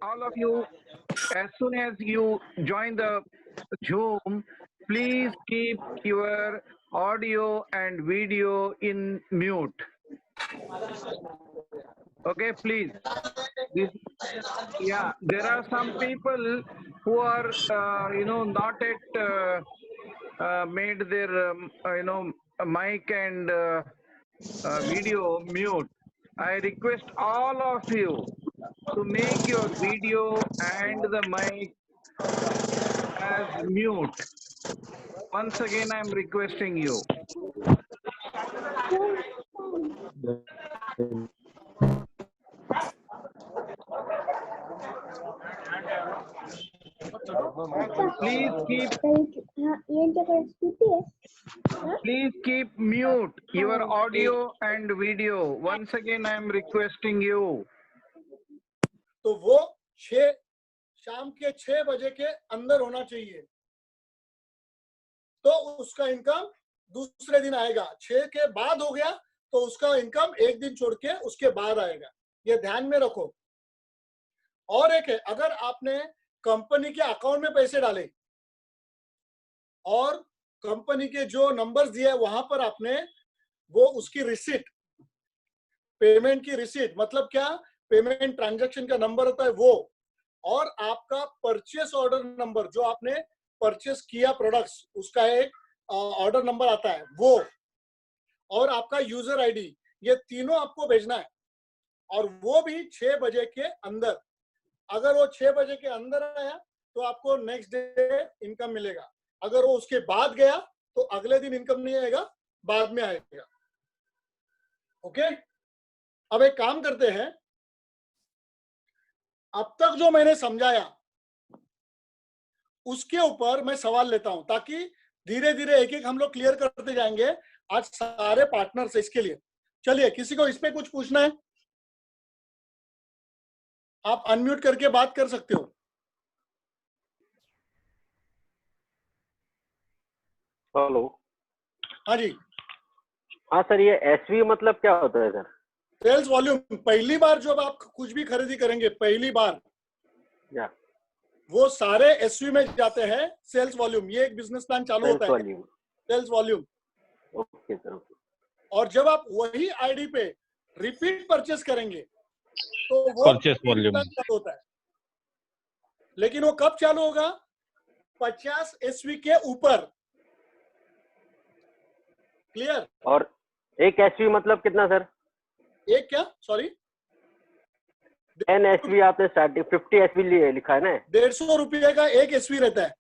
all of you, as soon as you join the Zoom, please keep your audio and video in mute. Okay, please. There are some people who are, not yet made their, mic and video mute. I request all of you to make your video and the mic as mute. Once again, I am requesting you. Please keep mute your audio and video. Once again, I am requesting you. तो वो शाम के 6 बजे के अंदर होना चाहिए, तो उसका इनकम दूसरे दिन आएगा। 6 के बाद हो गया तो उसका इनकम एक दिन छोड़ के उसके बाद आएगा, ये ध्यान में रखो। और एक है, अगर आपने कंपनी के अकाउंट में पैसे डाले और कंपनी के जो नंबर्स दिए वहां पर आपने वो उसकी रिसीट, पेमेंट की रिसीट, मतलब क्या, पेमेंट ट्रांजैक्शन का नंबर होता है वो, और आपका परचेस ऑर्डर नंबर जो आपने परचेस किया प्रोडक्ट्स उसका एक ऑर्डर नंबर आता है वो, और आपका यूजर आईडी, ये तीनों आपको भेजना है। और वो भी 6 बजे के अंदर। अगर वो 6 बजे के अंदर आया तो आपको नेक्स्ट डे इनकम मिलेगा। अगर वो उसके बाद गया तो अगले दिन इनकम नहीं आएगा, बाद में आएगा। ओके, अब एक काम करते हैं, अब तक जो मैंने समझाया उसके ऊपर मैं सवाल लेता हूं, ताकि धीरे धीरे एक एक हम लोग क्लियर करते जाएंगे आज सारे पार्टनर से। इसके लिए चलिए, किसी को इस पे कुछ पूछना है? आप अनम्यूट करके बात कर सकते हो। हेलो। हाँ जी। हाँ सर, ये एसवी मतलब क्या होता है सर? Sales volume. पहली बार जब आप कुछ भी खरीदी करेंगे, पहली बार वो सारे एसवी में जाते हैं। सेल्स वॉल्यूम, ये एक बिजनेस प्लान चालू होता है, सेल्स वॉल्यूम। Okay sir. और जब आप वही आईडी पे रिपीट परचेस करेंगे तो वो परचेस वॉल्यूम चालू होता है। लेकिन वो कब चालू होगा? 50 एसवी के ऊपर। क्लियर? और एक एसवी मतलब कितना सर? एक क्या, सॉरी? 10 एसवी आपने स्टार्टिंग 50 एसवी लिखा है ना? 150 रुपये का एक एसवी रहता है।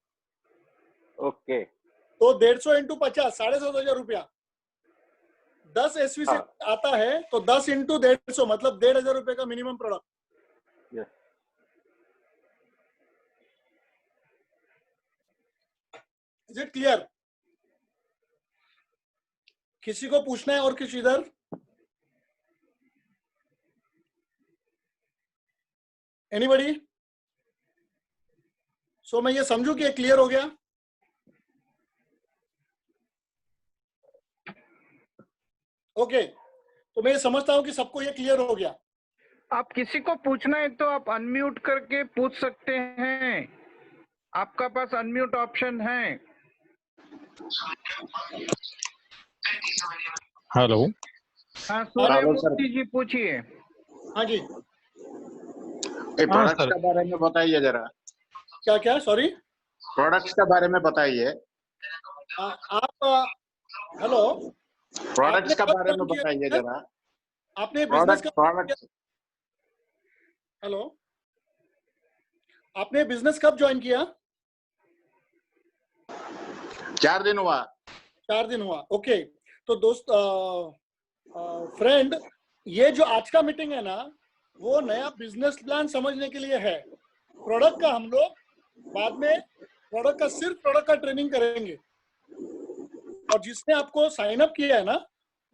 ओके, तो 150 इंटू 50, 7,500 रुपया। 10 एसवी से आता है तो 10 इंटू 150 मतलब 1,500 रुपये का minimum product. Is it clear? किसी को पूछना है और किसी इधर? एनीबडी? सो मैं ये समझू कि ये क्लियर हो गया? ओके, तो मैं ये समझता हूं कि सबको ये क्लियर हो गया। आप किसी को पूछना है तो आप अनम्यूट करके पूछ सकते हैं, आपका पास अनम्यूट ऑप्शन है। हेलो। हाँ, सूर्यमूर्ति जी पूछिए। हाँ जी। प्रोडक्ट्स के बारे में बताइए जरा। क्या क्या, सॉरी? प्रोडक्ट्स के बारे में बताइए। आप हेलो, प्रोडक्ट्स के बारे में बताइए जरा। आपने बिजनेस प्रोडक्ट हेलो, आपने बिजनेस कब ज्वाइन किया? 4 दिन हुआ। 4 दिन हुआ। ओके, तो दोस्त फ्रेंड, ये जो आज का मीटिंग है ना, वो नया बिजनेस प्लान समझने के लिए है। प्रोडक्ट का हम लोग बाद में सिर्फ प्रोडक्ट का ट्रेनिंग करेंगे। और जिसने आपको साइन अप किया है ना,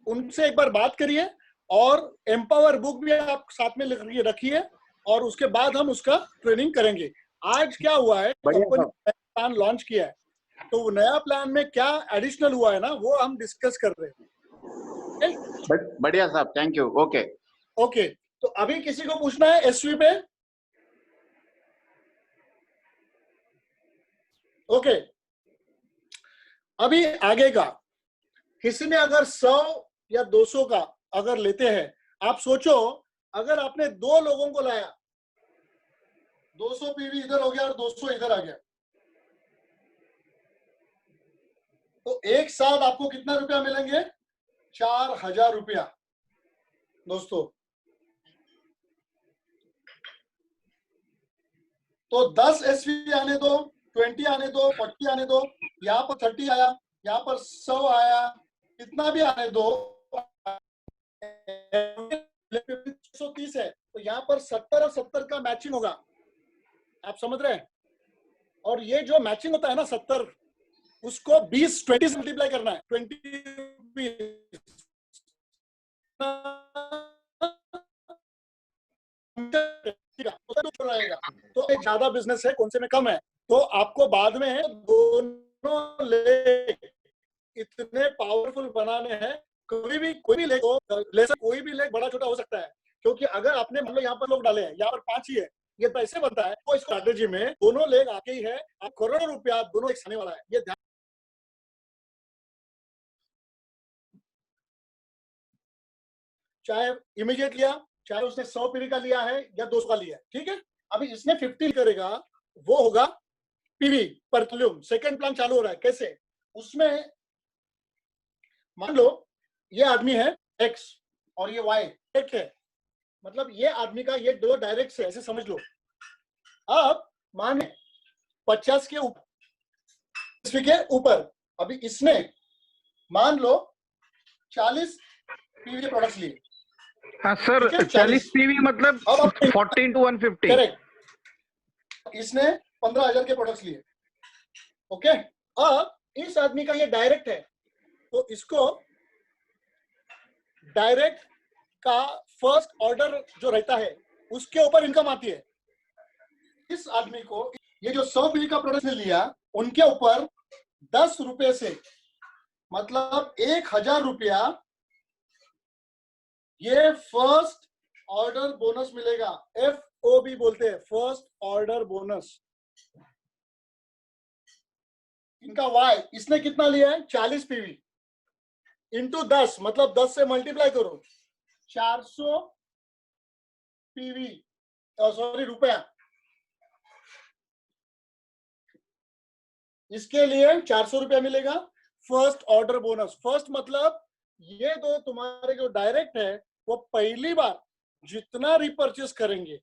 उनसे एक बार बात करिए, और एम्पावर बुक भी आप साथ में रखिए, और उसके बाद हम उसका ट्रेनिंग करेंगे। आज क्या हुआ है, कंपनी ने प्लान लॉन्च किया है, तो वो नया प्लान में क्या एडिशनल हुआ है ना, वो हम डिस्कस कर रहे हैं। बढ़िया साहब, थैंक यू। ओके ओके, तो अभी किसी को पूछना है एसवी पे? ओके, अभी आगे का किसी ने अगर 100 या 200 का अगर लेते हैं, आप सोचो अगर आपने 2 लोगों को लाया, 200 पीवी इधर हो गया और 200 इधर आ गया, तो एक साथ आपको कितना रुपया मिलेंगे? 4000 रुपया दोस्तों। तो 10 एसवी आने दो, 20 आने दो, 40 आने दो, यहाँ पर 30 आया, यहाँ पर 100 आया, कितना भी आने दो, 130 है, तो यहाँ पर 70 और 70 का मैचिंग होगा, आप समझ रहे हैं? और ये जो मैचिंग होता है ना 70, उसको 20 से मल्टीप्लाई करना है, 20 रहेगा। तो एक ज्यादा बिजनेस है, कौन से में कम है, तो आपको बाद में दोनों लेग इतने पावरफुल बनाने हैं। कोई भी लेग कोई भी लेग बड़ा छोटा हो सकता है, क्योंकि अगर आपने मान लो यहाँ पर लोग डाले हैं, यहाँ पर 5 ही है, ये तो ऐसे बनता है। तो इस स्ट्रैटेजी में दोनों लेग आके ही है, आप करोड़ों रुपया दोनों एक आने वाला है, ये ध्यान। चाहे इमीडिएट लिया, चाहे उसने 100 पीवी का लिया है या 200 का लिया है, ठीक है। अभी इसने 50 करेगा, वो होगा पीवी पर वॉल्यूम। सेकंड प्लान चालू हो रहा है, कैसे? उसमें मान लो ये आदमी है एक्स और ये वाई, एक है, मतलब ये आदमी का ये 2 डायरेक्ट है, ऐसे समझ लो। अब मान 50 के ऊपर अभी इसने मान लो 40 पीवी के प्रोडक्ट्स लिए। हाँ सर, 40 पीवी मतलब 14 to 150। करेक्ट। इसने 15,000 के प्रोडक्ट्स लिए, ओके। अब इस आदमी का ये डायरेक्ट है, तो इसको डायरेक्ट का फर्स्ट ऑर्डर जो रहता है उसके ऊपर इनकम आती है। इस आदमी को ये जो 100 पीवी का प्रोडक्ट लिया, उनके ऊपर 10 रुपए से मतलब 1000 रुपया ये फर्स्ट ऑर्डर बोनस मिलेगा। FOB बोलते हैं, फर्स्ट ऑर्डर बोनस। इनका वाई, इसने कितना लिया है? 40 पीवी इंटू 10, मतलब 10 से मल्टीप्लाई करो, 400 पीवी, सॉरी रुपया। इसके लिए 400 रुपया मिलेगा फर्स्ट ऑर्डर बोनस। फर्स्ट मतलब ये दो तुम्हारे जो डायरेक्ट है, वो पहली बार जितना रिपर्चेस करेंगे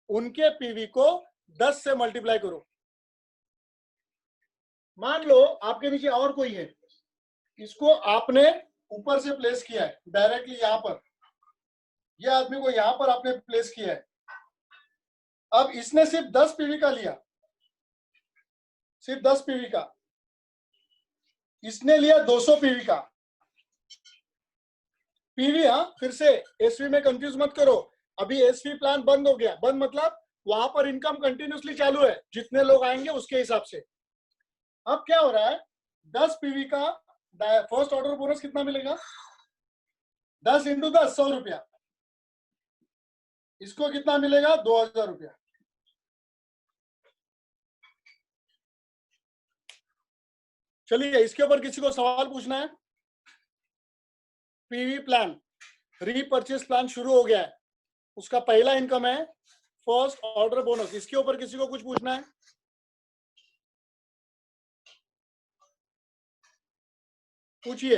उनके पीवी को 10 से मल्टीप्लाई करो। मान लो आपके नीचे और कोई है, इसको आपने ऊपर से प्लेस किया है डायरेक्टली यहां पर, ये आदमी को यहां पर आपने प्लेस किया है। अब इसने सिर्फ 10 पीवी का लिया, सिर्फ 10 पीवी का। इसने लिया 200 पीवी का। पीवी, हाँ, फिर से एसवी में कंफ्यूज मत करो। अभी एसवी प्लान बंद हो गया, बंद मतलब वहां पर इनकम कंटिन्यूसली चालू है, जितने लोग आएंगे उसके हिसाब से। अब क्या हो रहा है, 10 पीवी का फर्स्ट ऑर्डर बोनस कितना मिलेगा? 10 इंटू 10, 100 रुपया। इसको कितना मिलेगा? 2000 रुपया। चलिए, इसके ऊपर किसी को सवाल पूछना है? पीवी प्लान, रीपरचेस प्लान शुरू हो गया है, उसका पहला इनकम है फर्स्ट ऑर्डर बोनस। इसके ऊपर किसी को कुछ पूछना है? पूछिए।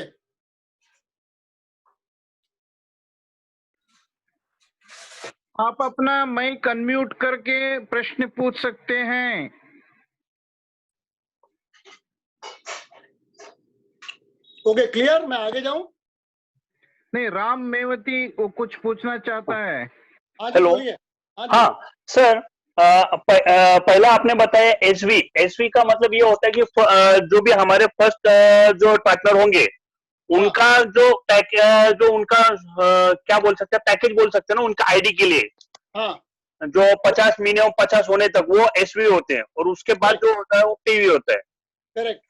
आप अपना माइक अनम्यूट करके प्रश्न पूछ सकते हैं। Okay, clear? मैं आगे जाऊं? नहीं, राम मेवती वो कुछ पूछना चाहता है। हेलो। हाँ सर, पहला आपने बताया एसवी का मतलब ये होता है कि जो भी हमारे फर्स्ट जो पार्टनर होंगे उनका जो उनका क्या बोल सकते हैं, पैकेज बोल सकते हैं ना, उनका आईडी के लिए। हाँ, जो 50 मिनिमम 50 होने तक वो एसवी होते हैं, और उसके बाद जो होता है वो पीवी होता है। करेक्ट।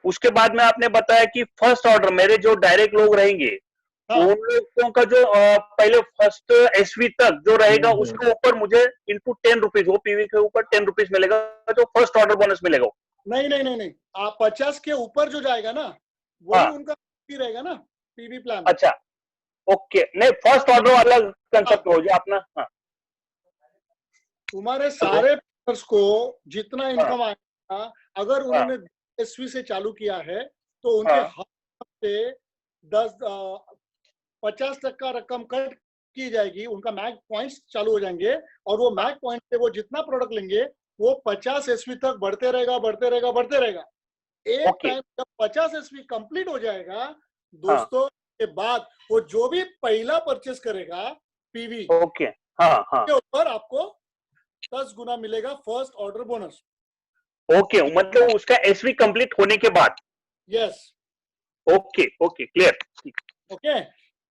उसके बाद में आपने बताया कि फर्स्ट ऑर्डर मेरे जो डायरेक्ट लोग रहेंगे, हाँ, उन लोगों का जो पहले फर्स्ट एसवी तक जो रहेगा उसके ऊपर मुझे इंटू 10 रुपीज, वो पीवी के ऊपर 10 रुपीज मिलेगा, जो फर्स्ट ऑर्डर बोनस मिलेगा। नहीं नहीं नहीं नहीं, आप 50 के ऊपर जो जाएगा ना वही हाँ। उनका रहेगा ना पीवी प्लान। अच्छा, ओके, नहीं फर्स्ट ऑर्डर वाला कंसेप्ट हो जाए अपना। हाँ, तुम्हारे सारे प्लेयर्स को जितना हाँ, इनकम आएगा, अगर हाँ, उन्होंने एसवी से चालू किया है तो उनके हाँ, हाथ से 50% रकम कट की जाएगी, उनका मैक पॉइंट्स चालू हो जाएंगे और वो मैक पॉइंट से वो जितना प्रोडक्ट लेंगे वो 50 एसवी तक बढ़ते रहेगा बढ़ते रहेगा बढ़ते रहेगा। एक ओके, टाइम जब 50 एसवी कंप्लीट हो जाएगा हाँ, दोस्तों, के बाद वो जो भी पहला परचेस करेगा पीवी ओके, हाँ, हाँ, के ऊपर आपको 10 गुना मिलेगा फर्स्ट ऑर्डर बोनस। ओके, मतलब उसका एसवी कंप्लीट होने के बाद। Yes, okay, okay, clear. Okay.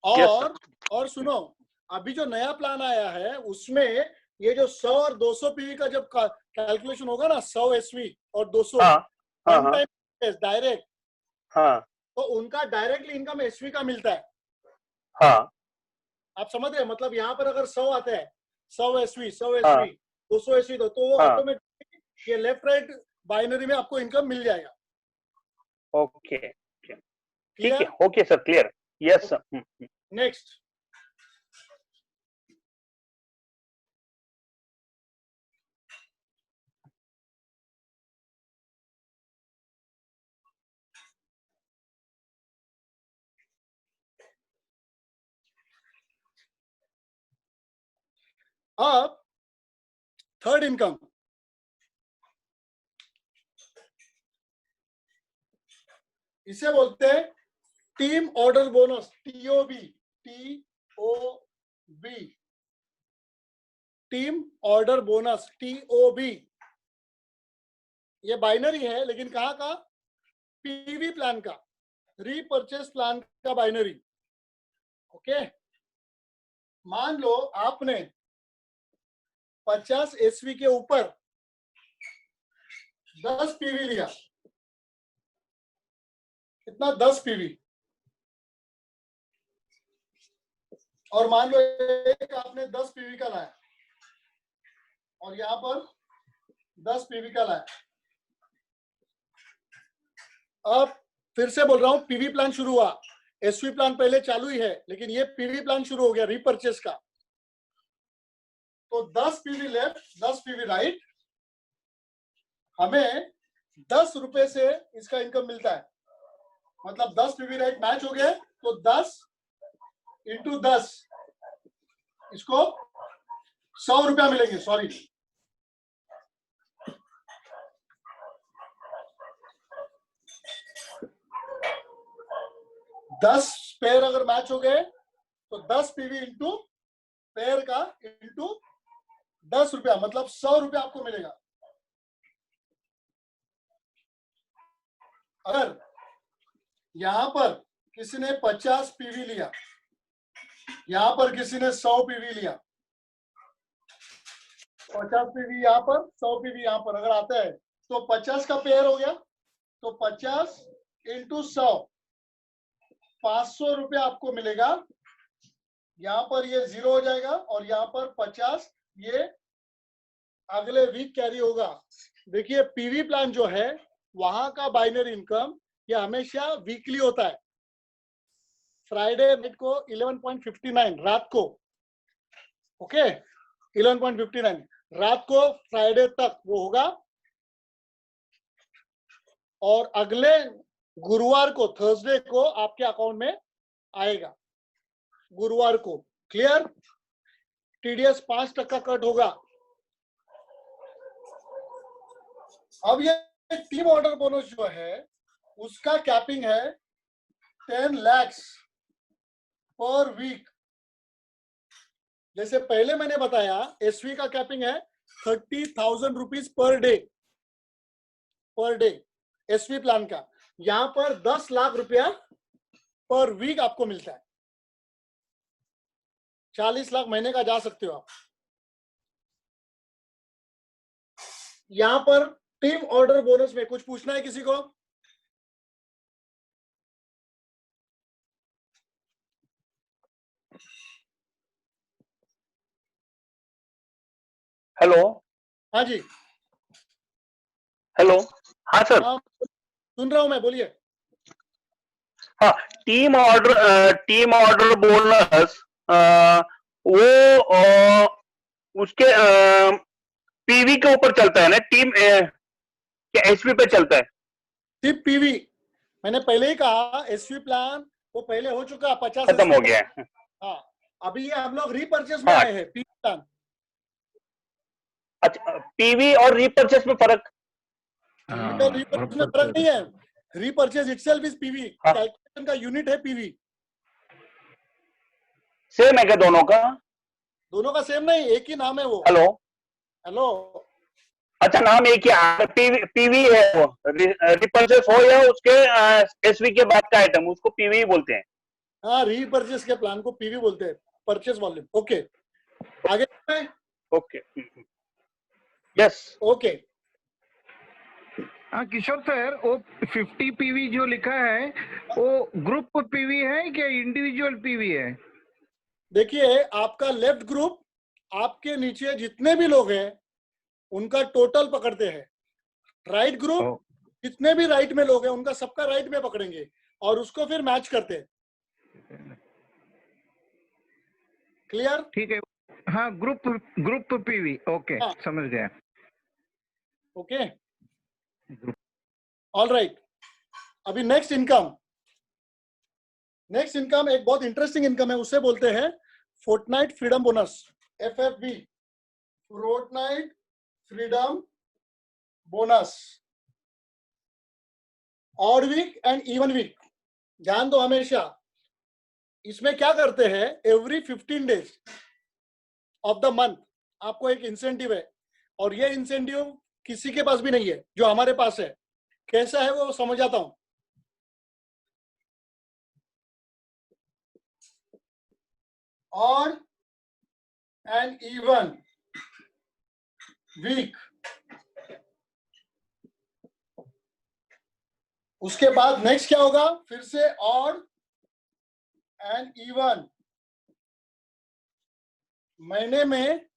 Yes sir. और सुनो, अभी जो नया प्लान आया है उसमें ये जो 100 और 200 पीवी का जब कैलकुलेशन होगा ना, 100 एसवी और 200 हाँ, हाँ, वन हाँ, टाइम डायरेक्ट, हाँ, तो उनका डायरेक्टली इनकम एसवी का मिलता है। हाँ, आप समझ रहे हैं? मतलब यहाँ पर अगर 100 आते हैं, 100 एसवी 100 हाँ, एसवी 200 एसवी, तो वो हाँ, ऑटोमेटिक ये लेफ्ट राइट बाइनरी में आपको इनकम मिल जाएगा। ओके, ठीक है, clear? Okay sir, clear. Yes sir. Next, अब थर्ड इनकम, इसे बोलते हैं team order bonus, TOB, TOB, team order bonus, TOB. ये बाइनरी है लेकिन कहाँ का? पीवी प्लान का, रीपरचेस प्लान का बाइनरी। ओके, मान लो आपने 50 एसवी के ऊपर 10 पीवी लिया, कितना? 10 पीवी। और मान लो एक आपने 10 पीवी का लाया और यहां पर 10 पीवी का लाया। अब फिर से बोल रहा हूं, पीवी प्लान शुरू हुआ, एसवी प्लान पहले चालू ही है लेकिन ये पीवी प्लान शुरू हो गया रीपरचेस का। तो 10 पीवी लेफ्ट 10 पीवी राइट, हमें 10 रुपए से इसका इनकम मिलता है। मतलब 10 पीवी राइट मैच हो गए तो 10 इंटू 10, इसको 100 रुपया मिलेंगे। सॉरी, 10 पेयर अगर मैच हो गए तो 10 पीवी इंटू पेयर का इंटू 10 रुपया, मतलब 100 रुपया आपको मिलेगा। अगर यहां पर किसी ने 50 पीवी लिया, यहां पर किसी ने 100 पीवी लिया, 50 पीवी यहां पर 100 पीवी यहां पर अगर आता है तो 50 का पेयर हो गया, तो 50 इंटू 100, 500 रुपया आपको मिलेगा। यहां पर ये 0 हो जाएगा और यहां पर 50 ये अगले वीक कैरी होगा। देखिए पीवी प्लान जो है वहां का बाइनरी इनकम ये हमेशा वीकली होता है। फ्राइडे नाइट को 11.59 रात को, ओके 11.59 रात को फ्राइडे तक वो होगा और अगले गुरुवार को थर्सडे को आपके अकाउंट में आएगा, गुरुवार को। क्लियर? टीडीएस 5% कट होगा। अब ये टीम ऑर्डर बोनस जो है उसका कैपिंग है 10 लाख पर वीक। जैसे पहले मैंने बताया एसवी का कैपिंग है 30,000 rupees per day, per day SV plan का। यहां पर 10 लाख रुपया पर वीक आपको मिलता है। 40 लाख महीने का जा सकते हो आप। यहां पर टीम ऑर्डर बोनस में कुछ पूछना है किसी को? हेलो, हाँ जी, हेलो, हाँ सर। हाँ सुन रहा हूं मैं, बोलिए। हाँ, टीम ऑर्डर बोनस वो उसके पीवी के ऊपर चलता है ना, टीम क्या एचपी पे चलता है? सिर्फ पीवी, मैंने पहले ही कहा एसवी प्लान वो पहले हो चुका 50 खत्म एसवी हो गया है। हाँ, अभी ये हम लोग रीपर्चेस में हाँ, आए हैं पीवी प्लान। अच्छा, पीवी और रीपर्चेस में फर्क? पीवी और रीपर्चेस में फर्क नहीं है, रीपर्चेस इटसेल्फ इज पीवी, हाँ, कैलकुलेशन का यूनिट है पीवी। सेम है क्या दोनों का? दोनों का सेम नहीं, एक ही नाम है वो। हेलो, हेलो, अच्छा नाम एक ही पीवी है वो, रीपर्चेस हो या उसके एसवी के बाद का आइटम, उसको पीवी ही बोलते हैं। हाँ रीपर्चेस के प्लान को पीवी बोलते हैं, परचेस वॉल्यूम। ओके, आगे ओके, यस। ओके। हाँ किशोर सर, वो 50 पीवी जो लिखा है वो ग्रुप पीवी है क्या इंडिविजुअल पीवी है? देखिए आपका लेफ्ट ग्रुप, आपके नीचे जितने भी लोग हैं उनका टोटल पकड़ते हैं। राइट ग्रुप, जितने भी राइट में लोग हैं उनका सबका राइट में पकड़ेंगे और उसको फिर मैच करते हैं। क्लियर? ठीक है, हाँ ग्रुप पीवी, ओके हाँ। समझ गया। Okay, all right. अभी नेक्स्ट इनकम एक बहुत इंटरेस्टिंग इनकम है, उसे बोलते हैं fortnight freedom bonus, FFB, fortnight freedom bonus. Odd week and even week, ध्यान दो हमेशा। इसमें क्या करते हैं, every 15 days of the month आपको एक इंसेंटिव है, और ये इंसेंटिव किसी के पास भी नहीं है जो हमारे पास है। कैसा है वो समझाता हूं। ऑड एंड इवन वीक, उसके बाद नेक्स्ट क्या होगा, फिर से ऑड एंड इवन। महीने में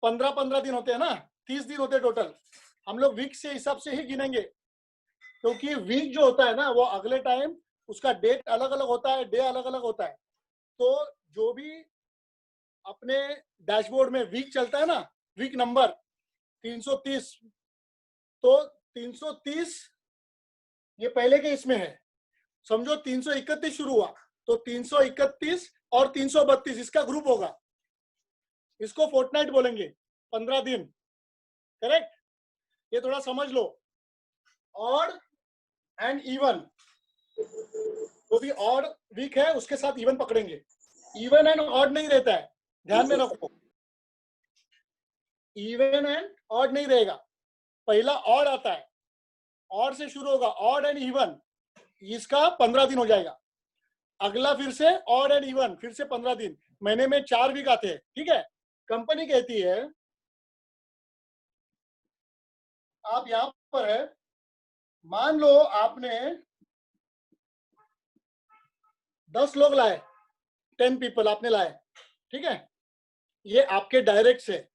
15-15 दिन होते हैं ना, 30 दिन होते हैं टोटल। हम लोग वीक से हिसाब से ही गिनेंगे, क्योंकि वीक जो होता है ना वो अगले टाइम उसका डेट अलग अलग होता है, डे अलग अलग होता है। तो जो भी अपने डैशबोर्ड में वीक चलता है ना, वीक नंबर 330, तो 330 ये पहले के इसमें है। समझो 331 शुरू हुआ तो 331 और 332 इसका ग्रुप होगा, इसको फोर्टनाइट बोलेंगे, 15 दिन। करेक्ट? ये थोड़ा समझ लो। ऑड एंड इवन, तो भी ऑड वीक है उसके साथ इवन पकड़ेंगे। इवन एंड ऑड नहीं रहता है, ध्यान में रखो। इवन एंड ऑड नहीं रहेगा, पहला ऑड आता है, ऑड से शुरू होगा, ऑड एंड इवन, इसका 15 दिन हो जाएगा। अगला फिर से ऑड एंड इवन, फिर से 15 दिन। महीने में 4 वीक आते हैं, ठीक है। कंपनी कहती है आप यहां पर है, मान लो आपने 10 लोग लाए, 10 पीपल आपने लाए, ठीक है। ये आपके डायरेक्ट से,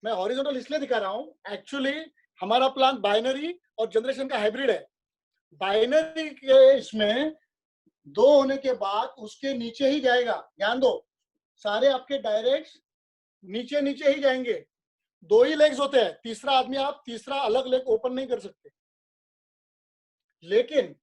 मैं हॉरिजॉन्टल इसलिए दिखा रहा हूं, एक्चुअली हमारा प्लान बाइनरी और जनरेशन का हाइब्रिड है। बाइनरी के इसमें 2 होने के बाद उसके नीचे ही जाएगा, ध्यान दो, सारे आपके डायरेक्ट नीचे नीचे ही जाएंगे। 2 ही लेग्स होते हैं, तीसरा आदमी आप तीसरा अलग लेग ओपन नहीं कर सकते। लेकिन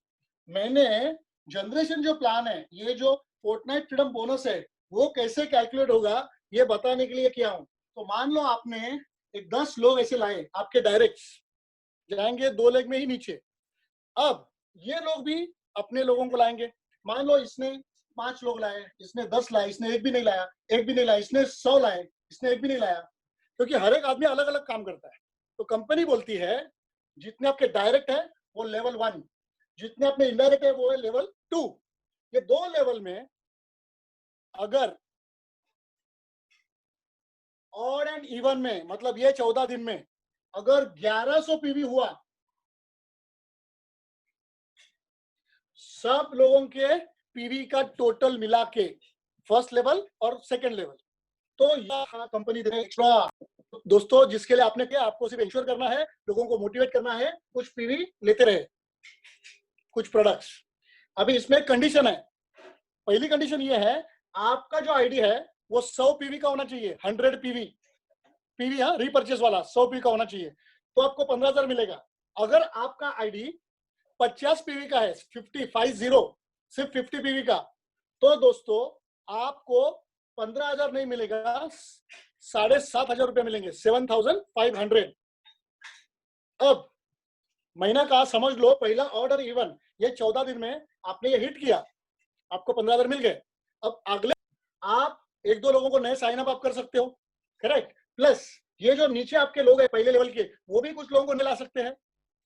मैंने जनरेशन जो प्लान है, ये जो फोर्टनाइट फ्रीडम बोनस है, वो कैसे कैलकुलेट होगा ये बताने के लिए किया हूं। तो मान लो आपने एक 10 लोग ऐसे लाए, आपके डायरेक्ट जाएंगे 2 लेग में ही नीचे। अब ये लोग भी अपने लोगों को लाएंगे। मान लो इसने 5 लोग लाए, इसने 10 लाए, इसने एक भी नहीं लाया, एक भी नहीं लाया, इसने 100 लाए, इसने एक भी नहीं लाया, क्योंकि हर एक आदमी अलग अलग काम करता है। तो कंपनी बोलती है जितने आपके डायरेक्ट है वो लेवल 1, जितने अपने इनडायरेक्ट है वो है लेवल 2। ये 2 लेवल में अगर ऑड एंड इवन में, मतलब ये 14 दिन में अगर 1100 पीवी हुआ, सब लोगों के पीवी का टोटल मिला के, फर्स्ट लेवल और सेकंड लेवल, तो यह कंपनी दे एक्स्ट्रा। दोस्तों जिसके लिए आपने किया, आपको सिर्फ इंश्योर करना है, लोगों को मोटिवेट करना है, कुछ पीवी लेते रहे, कुछ प्रोडक्ट्स। अभी इसमें कंडीशन है, पहली कंडीशन ये है, आपका जो आईडी है वो 100 पीवी का होना चाहिए, 100 पीवी हाँ, रीपर्चेस वाला 100 पीवी का होना चाहिए, तो आपको 15,000 मिलेगा। अगर आपका आईडी 50 पीवी का है, 50 सिर्फ 50 पीवी का, तो दोस्तों आपको 15,000 नहीं मिलेगा, 7,500 रुपए मिलेंगे, 7,500। अब महीना का समझ लो, पहला ऑर्डर इवन ये 14 दिन में आपने ये हिट किया, आपको 15,000 मिल गए। अब अगले आप 1-2 लोगों को नए साइन अप आप कर सकते हो, करेक्ट। प्लस ये जो नीचे आपके लोग हैं पहले लेवल के, वो भी कुछ लोगों को मिला सकते हैं,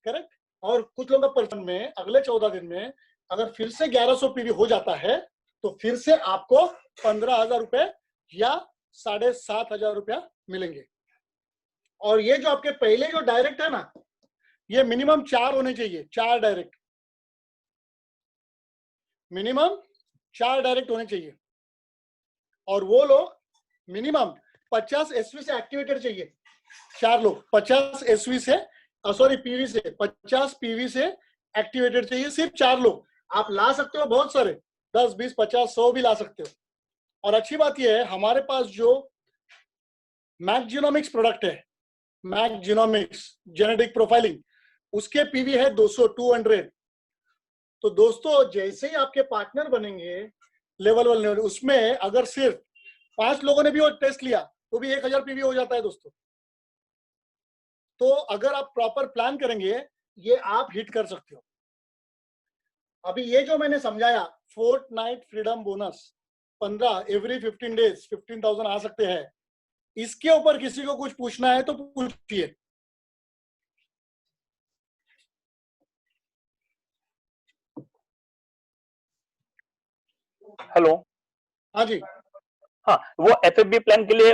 करेक्ट। और कुछ लोगों का पर्सन में अगले 14 दिन में अगर फिर से 1100 पीवी हो जाता है, तो फिर से आपको 15,000 रुपए या 7,500 रुपया मिलेंगे। और ये जो आपके पहले जो डायरेक्ट है ना, ये मिनिमम 4 होने चाहिए, 4 डायरेक्ट, मिनिमम 4 डायरेक्ट होने चाहिए। और वो लोग मिनिमम 50 एसवी से एक्टिवेटेड चाहिए, 4 लोग 50 एसवी से, सॉरी पीवी से, 50 पीवी से एक्टिवेटेड चाहिए, सिर्फ 4 लोग। आप ला सकते हो बहुत सारे, 10, 20, 50, 100 भी ला सकते हो। और अच्छी बात यह है, हमारे पास जो मैक जीनोमिक्स प्रोडक्ट है, मैक जीनोमिक्स जेनेटिक प्रोफाइलिंग, उसके पीवी है 200। तो दोस्तों जैसे ही आपके पार्टनर बनेंगे लेवल 1 उसमें अगर सिर्फ 5 लोगों ने भी वो टेस्ट लिया तो भी 1,000 पीवी हो जाता है दोस्तों। तो अगर आप प्रॉपर प्लान करेंगे, ये आप हिट कर सकते हो। अभी ये जो मैंने समझाया, fortnight freedom bonus 15 every 15 days 15,000 आ सकते हैं, इसके ऊपर किसी को कुछ पूछना है तो पूछिए। हेलो। हाँ जी। हाँ, वो एफएफबी प्लान के लिए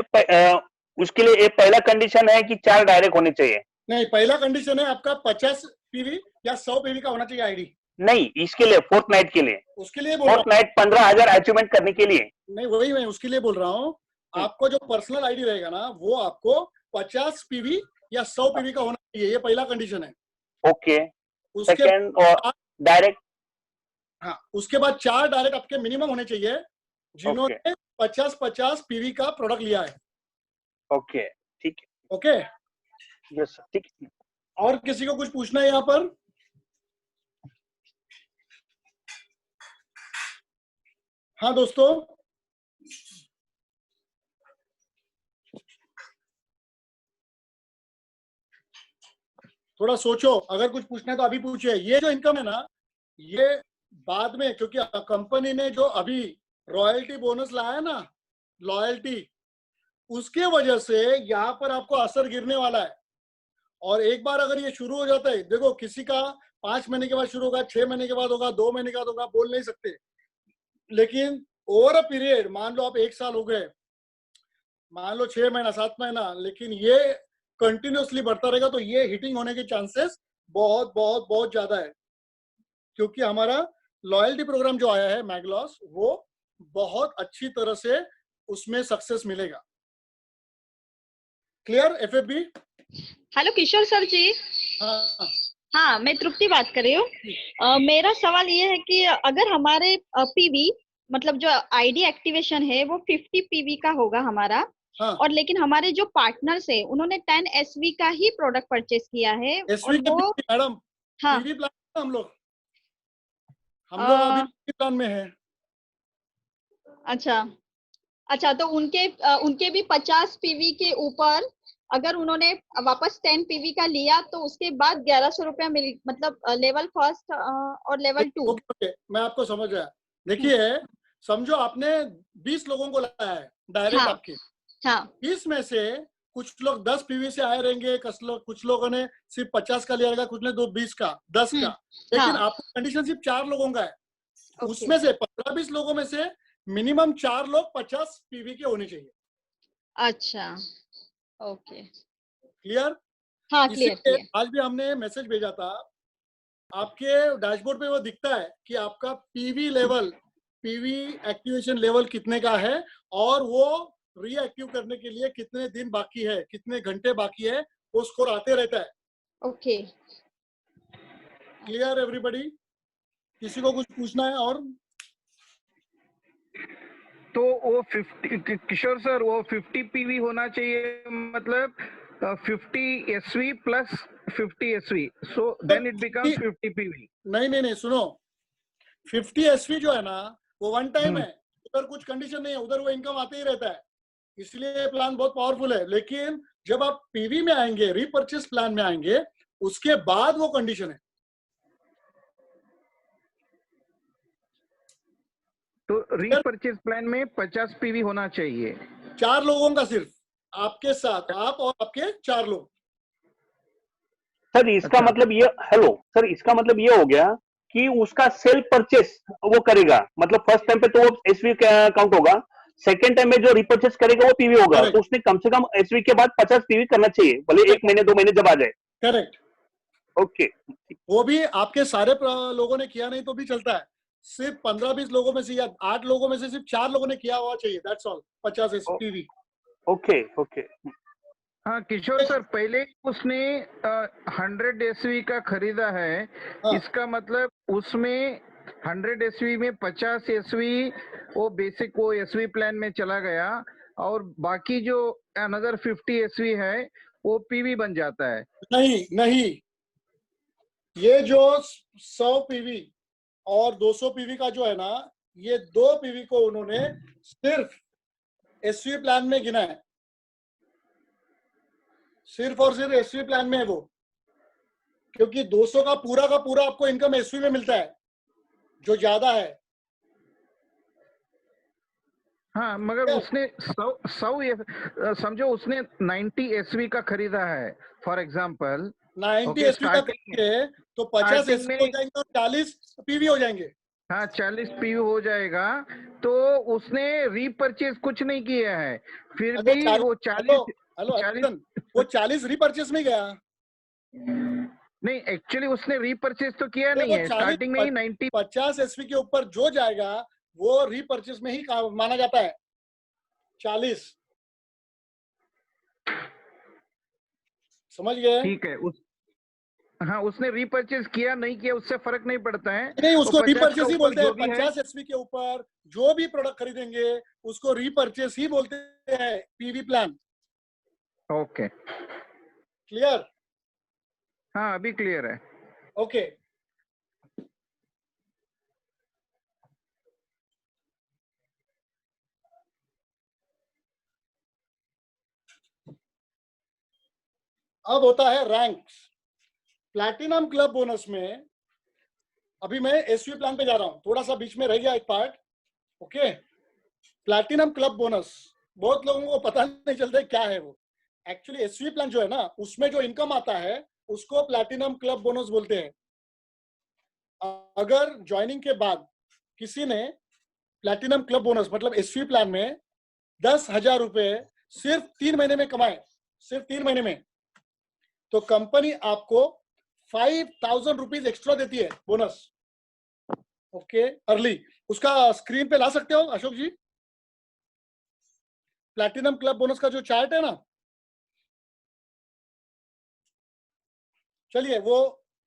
उसके लिए एक पहला कंडीशन है कि 4 डायरेक्ट होने चाहिए। नहीं, पहला कंडीशन है आपका 50 पीवी या 100 पीवी का होना चाहिए आईडी। नहीं, इसके लिए फोर्टनाइट के लिए, उसके लिए बोल रहा हूँ। फोर्टनाइट 15,000 अचीवमेंट करने के लिए। नहीं, वही मैं उसके लिए बोल रहा हूँ। आपको जो पर्सनल आईडी रहेगा ना, वो आपको 50 पीवी या 100 पीवी का होना चाहिए, ये पहला कंडीशन है। ओके। उसके सेकंड और डायरेक्ट, हाँ, उसके बाद 4 डायरेक्ट आपके मिनिमम होने चाहिए जिन्होंने 50-50 पीवी का प्रोडक्ट लिया है। ओके, ठीक है। ओके, यस सर, ठीक है। और किसी को कुछ पूछना है यहाँ पर? हाँ दोस्तों, थोड़ा सोचो, अगर कुछ पूछना है तो अभी पूछिए। ये जो इनकम है ना, ये बाद में, क्योंकि कंपनी ने जो अभी रॉयल्टी बोनस लाया है ना, लॉयल्टी, उसके वजह से यहाँ पर आपको असर गिरने वाला है। और एक बार अगर ये शुरू हो जाता है, देखो किसी का 5 महीने के बाद शुरू होगा, 6 महीने के बाद होगा, 2 महीने के बाद होगा, बोल नहीं सकते। लेकिन ओवर अ पीरियड, मान लो आप 1 साल हो गए, मान लो 6 महीना, 7 महीना, लेकिन ये कंटिन्यूसली बढ़ता रहेगा, तो ये हिटिंग होने के चांसेस बहुत बहुत बहुत ज्यादा है। क्योंकि हमारा लॉयल्टी प्रोग्राम जो आया है मैगलॉस, वो बहुत अच्छी तरह से उसमें सक्सेस मिलेगा। क्लियर एफएफबी? हेलो किशोर सर जी। हाँ हाँ, मैं तृप्ति बात कर रही हूँ। मेरा सवाल ये है कि अगर हमारे पीवी मतलब जो आईडी एक्टिवेशन है वो 50 पीवी का होगा हमारा, हाँ। और लेकिन हमारे जो पार्टनर्स है उन्होंने 10 एसवी का ही प्रोडक्ट परचेस किया है, एसवी और के वो मैडम, हाँ पीवी प्लान हम लोग अभी पीवी प्लान में है। अच्छा अच्छा, तो उनके भी 50 पीवी के ऊपर अगर उन्होंने वापस 10 पीवी का लिया तो उसके बाद 1,100 रुपया मिल, मतलब लेवल फर्स्ट और लेवल 2। ओके, मैं आपको समझ गया। देखिए, समझो आपने 20 लोगों को लाया है डायरेक्ट हाँ, आपके, हाँ 20 में से कुछ लोग 10 पीवी से आए रहेंगे, कुछ लोगों ने सिर्फ 50 का लिया रहेगा, कुछ ने 20 का, 10 का। लेकिन हाँ, आपको कंडीशन सिर्फ 4 लोगों का है। ओके। उसमें से 15-20 लोगों में से मिनिमम 4 लोग 50 पीवी के होने चाहिए। अच्छा, ओके, क्लियर? हाँ क्लियर इसीलिए क्लियर। आज भी हमने मैसेज भेजा था, आपके डैशबोर्ड पे वो दिखता है कि आपका PV level, PV activation level कितने का है, और वो रीएक्टिव करने के लिए कितने दिन बाकी है, कितने घंटे बाकी है, वो स्कोर आते रहता है। ओके। Clear everybody? किसी को कुछ पूछना है और? तो वो 50 किशोर सर, वो 50 पीवी होना चाहिए, मतलब 50 SV plus 50 SV, so then it becomes 50 PV. नहीं नहीं नहीं, सुनो, 50 एसवी जो है ना वो वन टाइम है, उधर कुछ कंडीशन नहीं है, उधर वो इनकम आते ही रहता है, इसलिए प्लान बहुत पावरफुल है। लेकिन जब आप पीवी में आएंगे, रीपर्चेस प्लान में आएंगे, उसके बाद वो कंडीशन है। तो रीपर्चेस प्लान में 50 पीवी होना चाहिए, 4 लोगों का सिर्फ, आपके साथ आप और आपके 4 लोग। सर इसका अच्छा। मतलब ये, हेलो सर, इसका मतलब ये हो गया कि उसका सेल्फ परचेस वो करेगा, मतलब फर्स्ट टाइम पे तो वो एसवी काउंट होगा, सेकंड टाइम में जो रिपर्चेस करेगा वो पीवी होगा, Correct. तो उसने कम से कम एसवी के बाद 50 पीवी करना चाहिए, भले 1 महीने 2 महीने जब आ जाए। करेक्ट। ओके। वो भी आपके सारे लोगों ने किया नहीं तो भी चलता है, सिर्फ 15-20 लोगों में से या 8 लोगों में से सिर्फ 4 लोगों ने किया हुआ चाहिए, that's all. 50 PV. Okay okay. हाँ किशोर सर, पहले उसने 100 एसवी का खरीदा है, हाँ। इसका मतलब उसमें 100 एसवी में 50 एसवी वो बेसिक वो एसवी प्लान में चला गया, और बाकी जो अनदर 50 एसवी है वो पीवी बन जाता है। नहीं नहीं, ये जो 100 पीवी और 200 पीवी का जो है ना, ये 2 पीवी को उन्होंने सिर्फ एसवी प्लान में गिना है, सिर्फ और सिर्फ एसवी प्लान में है वो, क्योंकि 200 का पूरा आपको इनकम एसवी में मिलता है जो ज्यादा है। हाँ मगर उसने 100 समझो उसने 90 एसवी का खरीदा है फॉर एग्जांपल, 90 एसवी का करेंगे तो 50 एसवी हो जाएंगे और 40 पीवी हो जाएंगे। हाँ 40 पीवी हो जाएगा, तो उसने रीपरचेज कुछ नहीं किया है, फिर भी वो 40 वो 40 रीपरचेस में गया नहीं, एक्चुअली उसने रीपरचेज तो किया नहीं है, स्टार्टिंग में ही 90 50 एसवी के ऊपर जो जाएगा वो रीपरचेस में ही माना जाता है। 40 समझ गए? ठीक है। हाँ उसने रीपरचेज किया नहीं किया उससे फर्क नहीं पड़ता है, नहीं, उसको तो 50 रीपरचेस ही का बोलते हैं। ऊपर जो भी है, 50 एसवी के ऊपर जो भी प्रोडक्ट खरीदेंगे उसको रीपरचेस ही बोलते हैं, पीवी प्लान। Okay clear? हाँ अभी क्लियर है। ओके। अब होता है रैंक्स। प्लैटिनम क्लब बोनस में अभी मैं एसवी प्लान पे जा रहा हूं, थोड़ा सा बीच में रह गया एक part. Okay, platinum club bonus बहुत लोगों को पता नहीं चलता है क्या है वो। एक्चुअली एसवी प्लान जो है ना, उसमें जो इनकम आता है उसको प्लैटिनम क्लब बोनस बोलते हैं। अगर ज्वाइनिंग के बाद किसी ने प्लैटिनम क्लब बोनस मतलब एसवी प्लान में 10,000 रुपए सिर्फ 3 महीने में कमाए, सिर्फ 3 महीने में, तो कंपनी आपको 5,000 रुपीज एक्स्ट्रा देती है बोनस। Okay, early. उसका स्क्रीन पे ला सकते हो अशोक जी, प्लैटिनम क्लब बोनस का जो चार्ट है ना, चलिए वो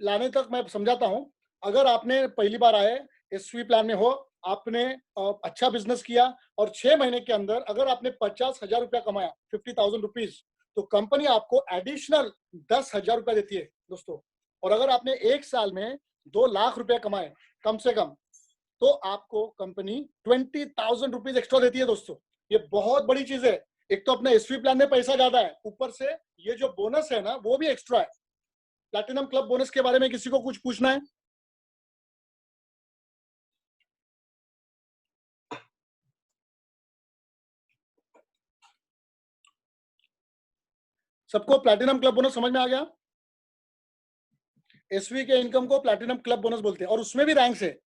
लाने तक मैं समझाता हूं। अगर आपने पहली बार आए, एसवी प्लान में हो, आपने अच्छा बिजनेस किया और 6 महीने के अंदर अगर आपने 50,000 रुपया कमाया, 50,000 रुपीज, तो कंपनी आपको एडिशनल 10,000 रुपया देती है दोस्तों। और अगर आपने 1 साल में 2 लाख रुपया कमाए कम से कम, तो आपको कंपनी 20,000 रुपीज एक्स्ट्रा देती है दोस्तों। ये बहुत बड़ी चीज है। एक तो अपने एसवी प्लान में पैसा ज्यादा है, ऊपर से ये जो बोनस है ना वो भी एक्स्ट्रा है। प्लैटिनम क्लब बोनस के बारे में किसी को कुछ पूछना है? सबको प्लैटिनम क्लब बोनस समझ में आ गया? एसवी के इनकम को प्लैटिनम क्लब बोनस बोलते हैं और उसमें भी रैंक्स है।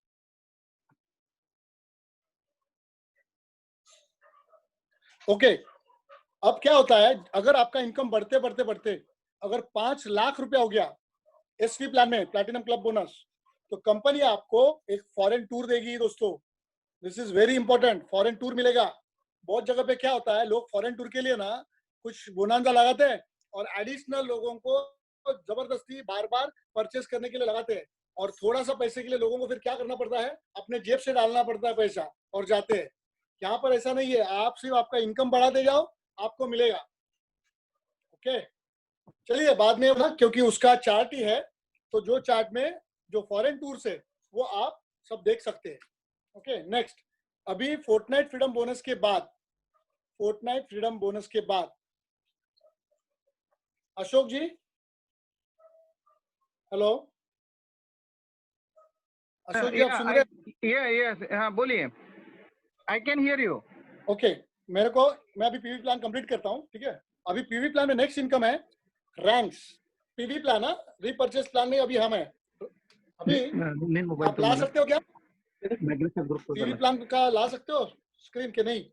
ओके, अब क्या होता है, अगर आपका इनकम बढ़ते बढ़ते बढ़ते अगर 5 लाख रुपया हो गया एसवी प्लान में प्लैटिनम क्लब बोनस, तो कंपनी आपको एक फॉरेन टूर देगी दोस्तों। This is very important, foreign tour मिलेगा। बहुत जगह पे क्या होता है, लोग फॉरेन टूर के लिए ना कुछ बोनांजा लगाते हैं और एडिशनल लोगों को जबरदस्ती बार बार परचेस करने के लिए लगाते हैं, और थोड़ा सा पैसे के लिए लोगों को फिर क्या करना पड़ता है, अपने जेब से डालना पड़ता है पैसा और जाते हैं। यहाँ पर ऐसा नहीं है, आप सिर्फ आपका इनकम बढ़ाते जाओ, आपको मिलेगा। ओके, चलिए बाद में ना, क्योंकि उसका चार्ट ही है, तो जो चार्ट में जो फॉरेन टूर्स है वो आप सब देख सकते हैं। ओके, नेक्स्ट, अभी फोर्टनाइट फ्रीडम बोनस के बाद, फोर्टनाइट फ्रीडम बोनस के बाद अशोक जी, हेलो अशोक जी, आप सुन रहे हैं? हाँ बोलिए, I can hear you. Okay, मेरे को, मैं अभी पीवी प्लान कंप्लीट करता हूँ, ठीक है। अभी पीवी प्लान में नेक्स्ट इनकम है रैंक्स। पीवी प्लान है, रीपर्चेस प्लान में अभी हम है। अभी आप ला सकते हो क्या पीवी प्लान का, ला सकते हो स्क्रीन के? नहीं,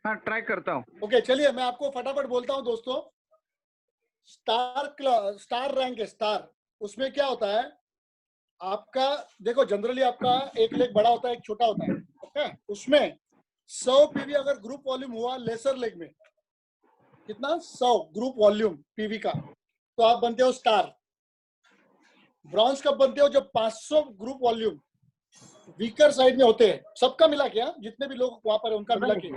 हाँ ट्राई करता हूँ। ओके चलिए मैं आपको फटाफट बोलता हूँ दोस्तों। स्टार रैंक है, स्टार, उसमें क्या होता है आपका, देखो जनरली आपका एक लेग बड़ा होता है, एक छोटा होता है, ओके। उसमें 100 पीवी अगर ग्रुप वॉल्यूम हुआ लेसर लेग में, कितना, 100 ग्रुप वॉल्यूम पीवी का, तो आप बनते हो स्टार। ब्रॉन्ज कब बनते हो, जब 500 ग्रुप वॉल्यूम वीकर साइड में होते हैं, सबका मिला क्या, जितने भी लोग वहां पर है उनका मिला के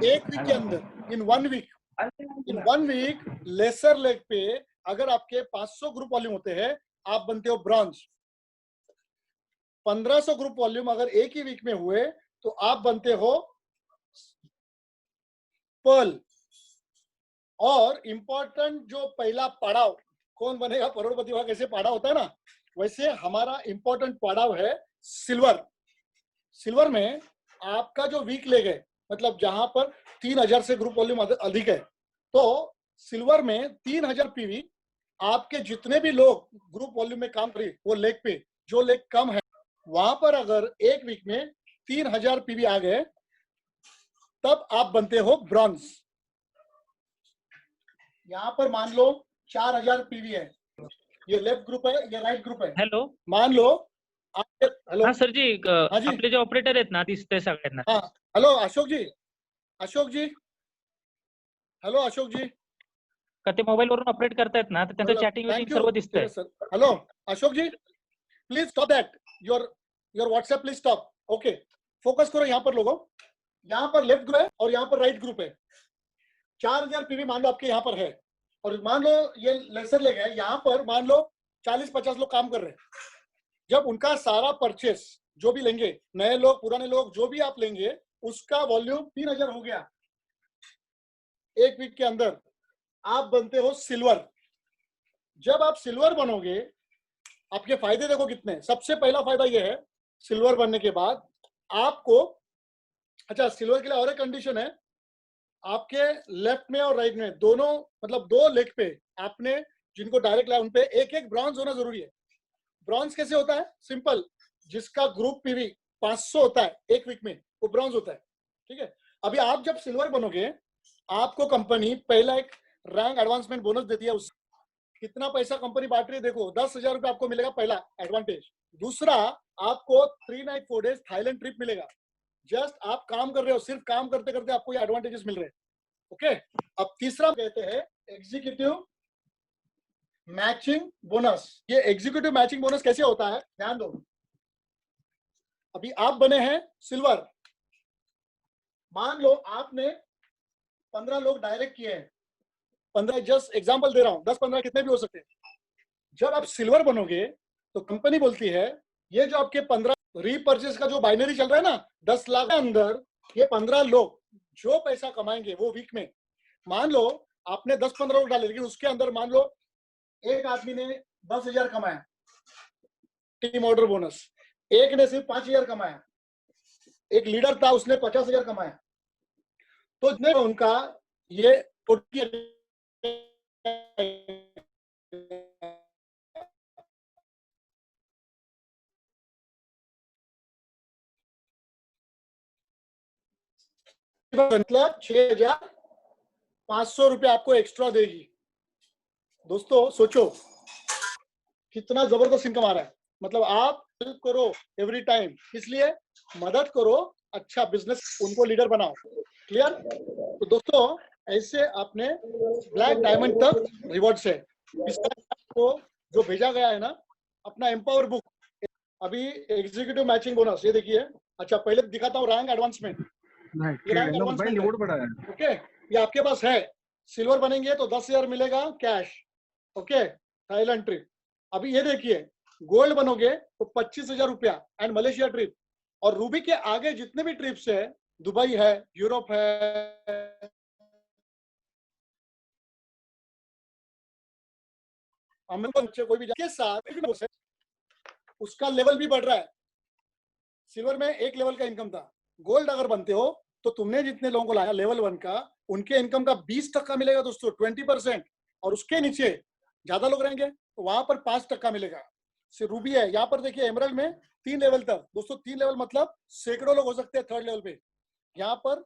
एक वीक के अंदर, इन 1 वीक लेसर लेग पे अगर आपके 500 ग्रुप वॉल्यूम होते हैं, आप बनते हो ब्रॉन्ज। 1500 ग्रुप वॉल्यूम अगर एक ही वीक में हुए तो आप बनते हो पर्ल। और इंपॉर्टेंट जो पहला पड़ाव, कौन बनेगा करोड़पति वहां कैसे पड़ाव होता है ना, वैसे हमारा इंपॉर्टेंट पड़ाव है सिल्वर। सिल्वर में आपका जो वीक लेग है, मतलब जहां पर 3000 से ग्रुप वॉल्यूम अधिक है, तो सिल्वर में 3000 पीवी आपके जितने भी लोग ग्रुप वॉल्यूम में काम करें, वो लेग पे जो लेग कम है वहां पर अगर एक वीक में 3000 पीवी आ गए, तब आप बनते हो ब्रॉन्ज। यहाँ पर मान लो 4000 पीवी है, ये लेफ्ट ग्रुप है, ये राइट ग्रुप है। हॅलो, मान लो आप, हेलो हा सर जी, हाँ जी, आपले जे ऑपरेटर आहेत ना, दिसतंय सगळ्यांना. हाँ हेलो अशोक जी, अशोक जी, हेलो अशोक जी, का ते मोबाईल वरून ऑपरेट करतायत ना, तर त्यांचं चॅटिंग थैंक विटिंग यू सर्व दिसतंय. Sir. Hello Ashok ji, please stop that, your WhatsApp please stop. Okay, focus करो यहाँ पर लोगों, यहाँ पर लेफ्ट ग्रुप है और यहाँ पर राइट ग्रुप है। 4000 पीवी मान लो आपके यहाँ पर है, और मान लो ये लेसर लेग है, यहाँ पर मान लो 40-50 लोग काम कर रहे हैं। जब उनका सारा परचेस जो भी लेंगे, नए लोग पुराने लोग जो भी आप लेंगे, उसका वॉल्यूम 3000 हो गया एक वीक के अंदर, आप बनते हो सिल्वर। जब आप सिल्वर बनोगे, आपके फायदे देखो कितने। सबसे पहला फायदा यह है, सिल्वर बनने के बाद आपको, अच्छा सिल्वर के लिए और एक कंडीशन है, आपके लेफ्ट में और राइट में दोनों, मतलब 2 लेग पे आपने जिनको डायरेक्ट लाया उन पे एक एक ब्रॉन्ज होना जरूरी है। ब्रॉन्ज कैसे होता है, सिंपल, जिसका ग्रुप पीवी 500 होता है एक वीक में, वो ब्रॉन्ज होता है, ठीक है। अभी आप जब सिल्वर बनोगे, आपको कंपनी पहला एक रैंक एडवांसमेंट बोनस देती है। उस कितना पैसा कंपनी बांट रही है देखो, 10,000 रुपये आपको मिलेगा पहला एडवांटेज। दूसरा, आपको 3 नाइट 4 डेज थाईलैंड ट्रिप मिलेगा। जस्ट आप काम कर रहे हो, सिर्फ काम करते करते आपको ये एडवांटेजेस मिल रहे हैं, ओके। अब तीसरा कहते हैं एग्जीक्यूटिव मैचिंग बोनस। ये एग्जीक्यूटिव मैचिंग बोनस कैसे होता है, ध्यान दो। अभी आप बने हैं सिल्वर, मान लो आपने 15 लोग डायरेक्ट किए हैं, 15, जस्ट एग्जांपल दे रहा हूं, 10-15 कितने भी हो सकते हैं। जब आप सिल्वर बनोगे तो कंपनी बोलती है, ये जो आपके 15 रीपर्चेस का जो बाइनरी चल रहा है ना, 10 लाख के अंदर, ये 15 लोग जो पैसा कमाएंगे वो वीक में, मान लो आपने 10-15 लोग डाले, लेकिन उसके अंदर मान लो एक आदमी ने 10,000 कमाया टीम ऑर्डर बोनस, एक ने सिर्फ 5,000 कमाया, एक लीडर था उसने 50,000 कमाया, तो उनका ये मतलब 6,500 रुपये आपको एक्स्ट्रा देगी। दोस्तों सोचो कितना जबरदस्त इनकम आ रहा है, मतलब आप हेल्प करो एवरी टाइम, इसलिए मदद करो, अच्छा बिजनेस उनको लीडर बनाओ। क्लियर? तो दोस्तों ऐसे आपने ब्लैक डायमंड तक रिवॉर्ड्स है। को जो भेजा गया है ना अपना एम्पावर बुक, अभी एग्जीक्यूटिव मैचिंग बोनस, ये देखिए। अच्छा पहले दिखाता हूँ रैंक एडवांसमेंट। ये रैंक एडवांसमेंट है, ओके, ये आपके पास है। सिल्वर बनेंगे तो 10,000 मिलेगा कैश, ओके, थाईलैंड ट्रिप। अभी ये देखिए गोल्ड बनोगे तो 25,000 रुपया एंड मलेशिया ट्रिप। और रूबी के आगे जितने भी ट्रिप्स है, दुबई है, यूरोप है, कोई भी के साथ उसका लेवल भी बढ़ रहा है। सिल्वर में 1 लेवल का इनकम था, गोल्ड अगर बनते हो तो तुमने जितने लोगों को लाया लेवल 1 का, उनके इनकम का 20% मिलेगा दोस्तों, 20%। और उसके नीचे ज्यादा लोग रहेंगे तो वहां पर 5% मिलेगा। रूबी है, यहाँ पर देखिए एमरल्ड में 3 लेवल तक दोस्तों, 3 लेवल मतलब सैकड़ों लोग हो सकते हैं 3rd लेवल पे। यहाँ पर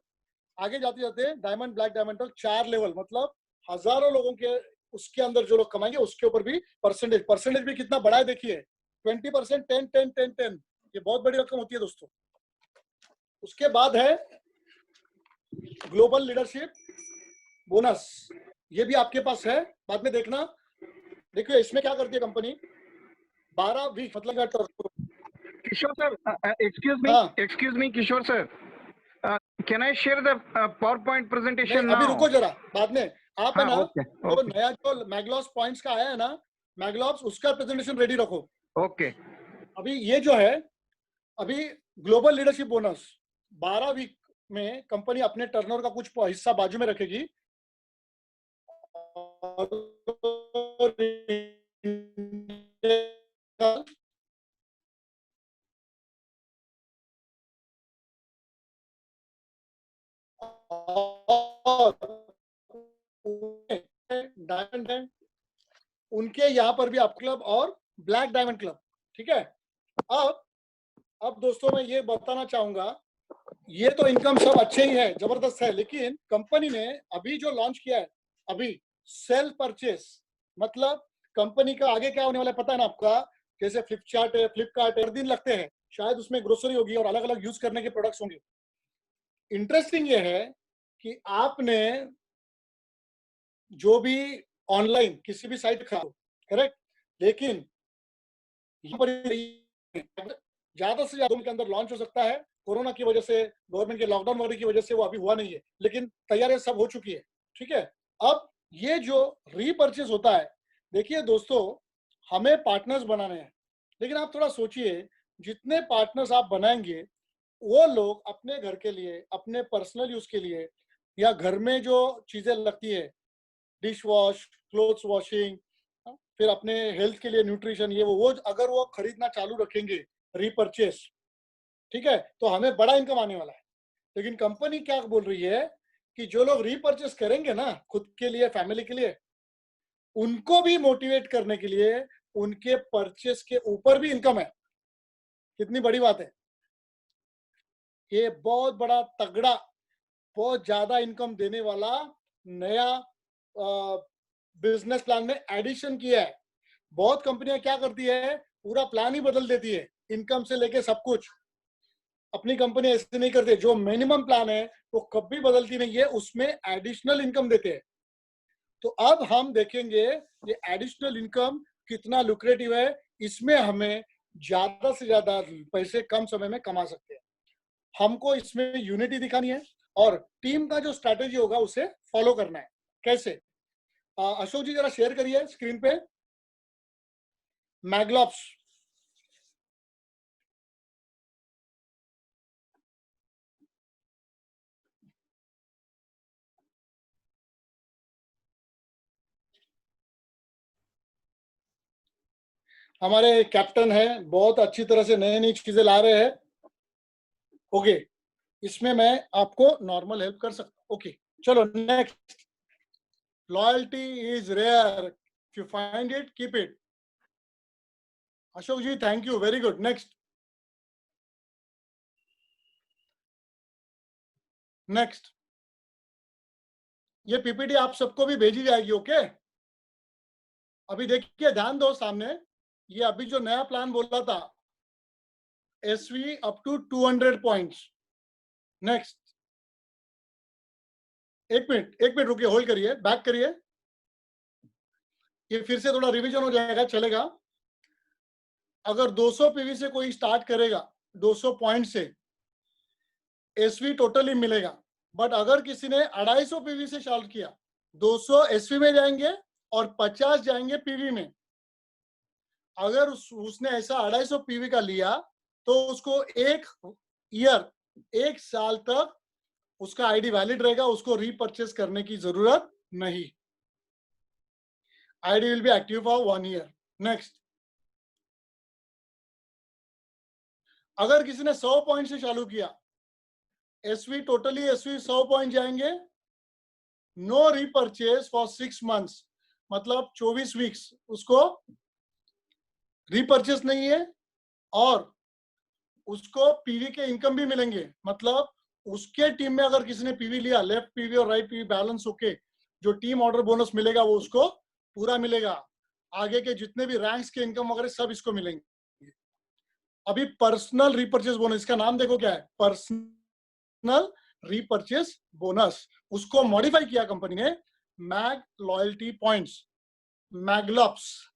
आगे जाते जाते डायमंड, ब्लैक डायमंड तक 4 लेवल मतलब हजारों लोगों के उसके अंदर जो लोग कमाएंगे उसके ऊपर भी परसेंटेज भी कितना बड़ा है देखिए, 20%, 10, 10, 10, 10, ये बहुत बड़ी रकम होती है दोस्तों। उसके बाद है ग्लोबल लीडरशिप बोनस, ये भी आपके पास है, बाद में देखना। देखिए इसमें क्या करती है कंपनी, 12 वीक मतलब Kishore sir, excuse me, Kishore sir. Can I share the PowerPoint presentation now? अभी रुको जरा, बाद में आप है ना okay. तो नया जो मैग्लॉस पॉइंट्स का आया है ना मैग्लॉस, उसका प्रेजेंटेशन रेडी रखो। ओके अभी ये जो है, अभी ग्लोबल लीडरशिप बोनस 12 वीक में कंपनी अपने टर्नओवर का कुछ हिस्सा बाजू में रखेगी डायमंड है उनके यहाँ पर भी आप क्लब और ब्लैक डायमंड क्लब, ठीक है। अब दोस्तों मैं ये बताना चाहूंगा, ये तो इनकम सब अच्छे ही है, जबरदस्त है, लेकिन कंपनी ने अभी जो लॉन्च किया है अभी सेल्फ परचेस, मतलब कंपनी का आगे क्या होने वाला है पता है ना आपका, जैसे फ्लिपचार्ट है, फ्लिपकार्ट है, 4 दिन लगते हैं, शायद उसमें ग्रोसरी होगी और अलग अलग यूज करने के प्रोडक्ट्स होंगे। इंटरेस्टिंग ये है कि आपने जो भी ऑनलाइन किसी भी साइट खरीदो, करेक्ट, लेकिन ज्यादा से ज्यादा के अंदर लॉन्च हो सकता है, कोरोना की वजह से, गवर्नमेंट के लॉकडाउन वगैरह की वजह से वो अभी हुआ नहीं है, लेकिन तैयारियां सब हो चुकी है, ठीक है। अब ये जो रीपरचेस होता है, देखिए दोस्तों हमें पार्टनर्स बनाने हैं, लेकिन आप थोड़ा सोचिए जितने पार्टनर्स आप बनाएंगे वो लोग अपने घर के लिए, अपने पर्सनल यूज के लिए, या घर में जो चीजें लगती है, डिश वॉश, क्लोथ्स वॉशिंग, फिर अपने हेल्थ के लिए न्यूट्रिशन, ये वो अगर वो खरीदना चालू रखेंगे रीपरचेस, ठीक है, तो हमें बड़ा इनकम आने वाला है। लेकिन कंपनी क्या बोल रही है कि जो लोग रीपरचेस करेंगे ना खुद के लिए, फैमिली के लिए, उनको भी मोटिवेट करने के लिए उनके परचेस के ऊपर भी इनकम है। कितनी बड़ी बात है ये, बहुत बड़ा तगड़ा, बहुत ज्यादा इनकम देने वाला नया बिजनेस प्लान में एडिशन किया है। बहुत कंपनियां क्या करती है, पूरा प्लान ही बदल देती है, इनकम से लेके सब कुछ। अपनी कंपनी ऐसे नहीं करते, जो मिनिमम प्लान है वो कभी बदलती नहीं है, उसमें एडिशनल इनकम देते हैं। तो अब हम देखेंगे ये एडिशनल इनकम कितना लुक्रेटिव है, इसमें हमें ज्यादा से ज्यादा पैसे कम समय में कमा सकते हैं। हमको इसमें यूनिटी दिखानी है और टीम का जो स्ट्रैटेजी होगा उसे फॉलो करना है। कैसे? अशोक जी जरा शेयर करिए स्क्रीन पे मैग्लॉप्स। हमारे कैप्टन है, बहुत अच्छी तरह से नई नई चीजें ला रहे हैं। ओके, इसमें मैं आपको नॉर्मल हेल्प कर सकता हूँ। ओके चलो next, loyalty is rare, if you find it keep it. Ashok ji thank you, very good. Next ये पीपीटी आप सबको भी भेजी जाएगी। ओके अभी देखिए ध्यान दो सामने, ये अभी जो नया प्लान बोला था SV up to 200 points. Next, एक मिनट रुकिए, होल्ड करिए, बैक करिए, ये फिर से थोड़ा रिवीजन हो जाएगा, चलेगा। अगर 200 पीवी से कोई स्टार्ट करेगा 200 पॉइंट से, एसवी टोटली मिलेगा। बट अगर किसी ने 250 पीवी से स्टार्ट किया, 200 एसवी में जाएंगे और 50 जाएंगे पीवी में। अगर उसने ऐसा 250 पीवी का लिया तो उसको एक साल तक उसका आईडी वैलिड रहेगा, उसको रीपरचेस करने की जरूरत नहीं। ID will be active for 1 year. Next, अगर किसी ने 100 पॉइंट से चालू किया, एसवी टोटली एसवी 100 पॉइंट जाएंगे, नो रीपरचेस फॉर 6 मंथ्स, मतलब 24 वीक्स उसको रीपरचेस नहीं है, और उसको पीवी के इनकम भी मिलेंगे। मतलब उसके टीम में अगर किसी ने पीवी लिया, लेफ्ट पीवी और राइट पीवी बैलेंस होके जो टीम ऑर्डर बोनस मिलेगा वो उसको पूरा मिलेगा। आगे के जितने भी रैंक्स के इनकम वगैरह सब इसको मिलेंगे। अभी पर्सनल रीपरचेस बोनस, इसका नाम देखो क्या है, पर्सनल रीपरचेस बोनस। उसको मॉडिफाई किया कंपनी ने, मैग लॉयल्टी पॉइंट्स, मैगलॉप्स।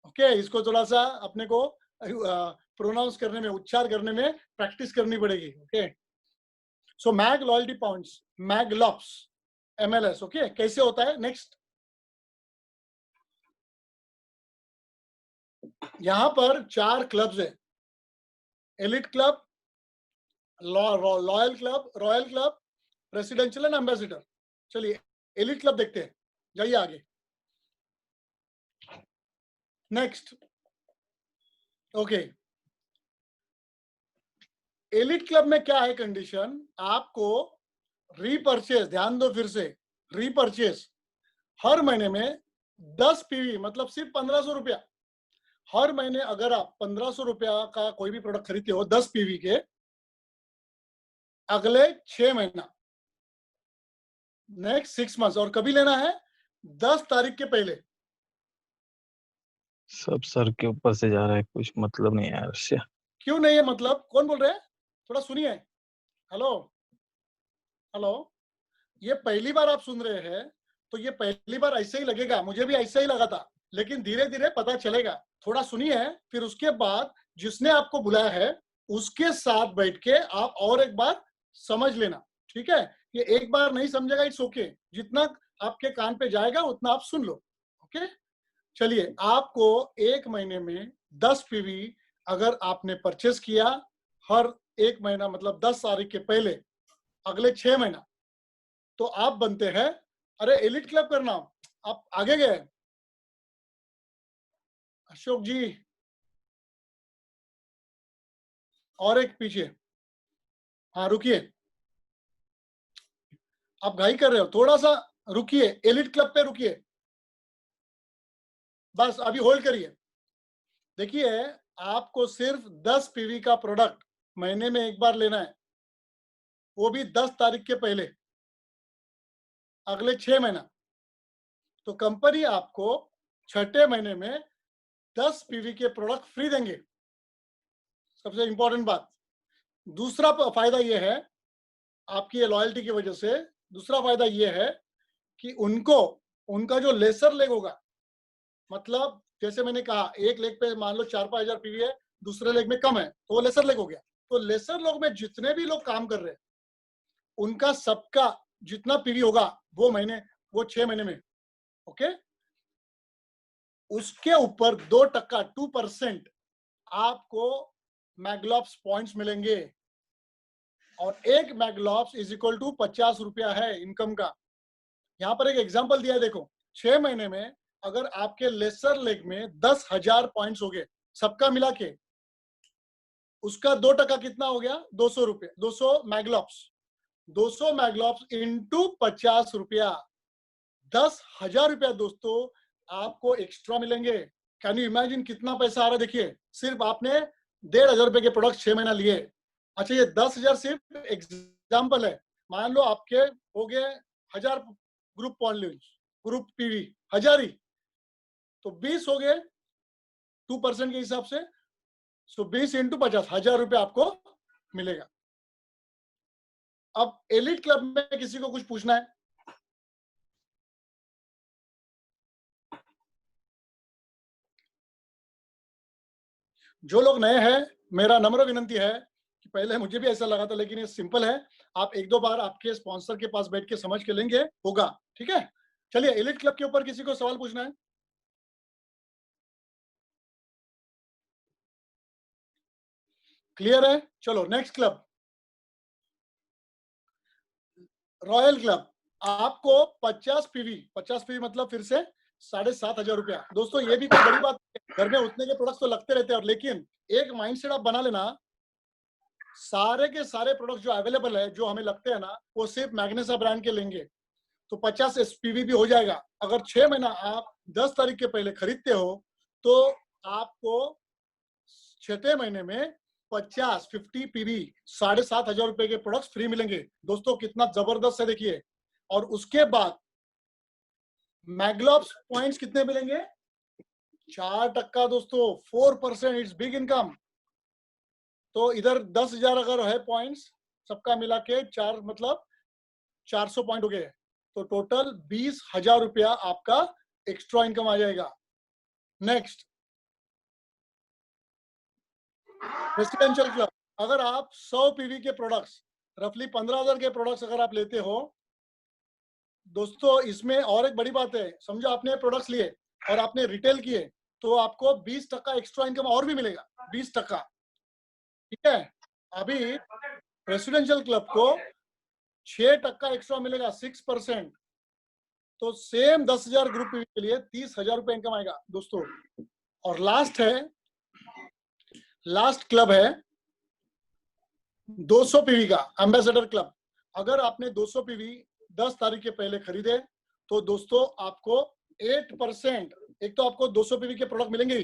ओके, इसको थोड़ा सा अपने को प्रोनाउंस करने में, उच्चार करने में प्रैक्टिस करनी पड़ेगी। Okay, so mag loyalty points, maglops, MLS। Okay, कैसे होता है? नेक्स्ट, यहां पर 4 क्लब्स है, elite club, loyal club, royal club, residential and ambassador. चलिए एलिट क्लब देखते हैं, जाइए आगे। नेक्स्ट, ओके, एलिट क्लब में क्या है कंडीशन, आपको रीपरचेस, ध्यान दो फिर से, रीपरचेस हर महीने में 10 पीवी, मतलब सिर्फ 1500 रुपया हर महीने। अगर आप 1500 रुपया का कोई भी प्रोडक्ट खरीदते हो 10 पीवी के, अगले 6 महीना, नेक्स्ट 6 मंथ्स, और कभी लेना है 10 तारीख के पहले। सब सर के ऊपर से जा रहा है, कुछ मतलब नहीं है इससे। क्यों नहीं है मतलब? कौन बोल रहे हैं? थोड़ा सुनिए। हेलो हेलो, ये पहली बार आप सुन रहे हैं तो ये पहली बार ऐसे ही लगेगा, मुझे भी ऐसा ही लगा था, लेकिन धीरे धीरे पता चलेगा। थोड़ा सुनिए, फिर उसके बाद जिसने आपको बुलाया है उसके साथ बैठ के आप और एक बार समझ लेना, ठीक है? ये एक बार नहीं समझेगा, इट्स ओके, जितना आपके कान पे जाएगा उतना आप सुन लो। ओके, चलिए, आपको एक महीने में 10 पीवी अगर आपने परचेस किया हर एक महीना, मतलब 10 तारीख के पहले, अगले 6 महीना, तो आप बनते हैं, अरे एलिट क्लब का नाम, आप आगे गए अशोक जी, और एक पीछे, हाँ रुकिए, आप घाई कर रहे हो, थोड़ा सा रुकिए, एलिट क्लब पे रुकिए, बस अभी होल्ड करिए। देखिए, आपको सिर्फ 10 पीवी का प्रोडक्ट महीने में एक बार लेना है, वो भी 10 तारीख के पहले, अगले 6 महीना। तो कंपनी आपको छठे महीने में 10 पीवी के प्रोडक्ट फ्री देंगे, सबसे इंपॉर्टेंट बात। दूसरा फायदा ये है, आपकी लॉयल्टी की वजह से दूसरा फायदा ये है कि उनका जो लेसर लेग होगा, मतलब जैसे मैंने कहा एक लेग पे मान लो 4-5 हजार पीवी है, दूसरे लेग में कम है, तो वो लेसर लेग हो गया। तो लेसर लोग में जितने भी लोग काम कर रहे हैं उनका सबका जितना पीवी होगा वो 6 महीने में, ओके, उसके ऊपर 2% आपको मैगलॉप्स पॉइंट्स मिलेंगे, और एक मैगलॉप्स इज इक्वल टू 50 रुपया है इनकम का। यहां पर एक एग्जांपल दिया है, देखो, 6 महीने में अगर आपके लेसर लेग में 10,000 पॉइंट्स हो गए सबका मिला के, उसका 2% कितना हो गया? 200 रुपये, 200 मैगलॉप्स, 200 मैगलॉप्स इंटू 50 रुपया, 10,000 रुपया दोस्तों आपको एक्स्ट्रा मिलेंगे। कैन यू इमेजिन कितना पैसा आ रहा है? देखिए, सिर्फ आपने 1,500 रुपए के प्रोडक्ट 6 महीना लिए। अच्छा, ये 10,000 सिर्फ एग्जाम्पल है, मान लो आपके हो गए 1000 ग्रुप पॉइंट, ग्रुप पीवी 1000 ही, तो 20 हो गए 2% के हिसाब से, सो 20 इंटू 50, 1000 रुपये आपको मिलेगा। अब एलिट क्लब में किसी को कुछ पूछना है? जो लोग नए हैं, मेरा नम्र विनंती है कि पहले मुझे भी ऐसा लगा था, लेकिन ये सिंपल है, आप एक दो बार आपके स्पॉन्सर के पास बैठ के समझ के लेंगे, होगा। ठीक है, चलिए एलिट क्लब के ऊपर किसी को सवाल पूछना है? क्लियर है? चलो नेक्स्ट क्लब, रॉयल क्लब। आपको 50 पीवी, 50 पीवी मतलब फिर से 7,500 रुपया। दोस्तों ये भी कोई बड़ी बात नहीं है, घर में उतने के प्रोडक्ट्स तो लगते रहते हैं, और लेकिन एक माइंडसेट आप बना लेना, सारे के सारे प्रोडक्ट्स जो अवेलेबल है, जो हमें लगते हैं ना, वो सिर्फ मैग्नेसा ब्रांड के लेंगे तो 50 SPV भी हो जाएगा। अगर 6 महीना आप 10 तारीख के पहले खरीदते हो तो आपको 6 महीने में 50 PV 7,500 रुपए के प्रोडक्ट्स फ्री मिलेंगे। दोस्तों कितना जबरदस्त है देखिए। और उसके बाद मैग्लॉब्स पॉइंट्स कितने मिलेंगे? 4% दोस्तों, 4%। It's big income. तो इधर 10,000 अगर है पॉइंट्स, सबका मिला के 4 मतलब 400 पॉइंट हो गए, तो टोटल 20,000 रुपया आपका एक्स्ट्रा इनकम आ जाएगा। Next, residential club. अगर आप 100 PV के प्रोडक्ट्स, रफली 15,000 के प्रोडक्ट्स अगर आप लेते हो दोस्तों, इसमें और एक बड़ी बात है, समझो आपने प्रोडक्ट्स लिए और आपने रिटेल किए तो आपको 20% एक्स्ट्रा इनकम और भी मिलेगा, 20%। ठीक है, अभी रेसिडेंशियल क्लब को 6% एक्स्ट्रा मिलेगा, 6%। तो सेम 10,000 ग्रुप पीवी के लिए 30,000 रुपए इनकम आएगा दोस्तों। और लास्ट क्लब है 200 पीवी का, एम्बेसडर क्लब। अगर आपने 200 पीवी 10 तारीख के पहले खरीदे तो दोस्तों आपको 8%, एक तो आपको 200 पीवी के प्रोडक्ट मिलेंगे ही,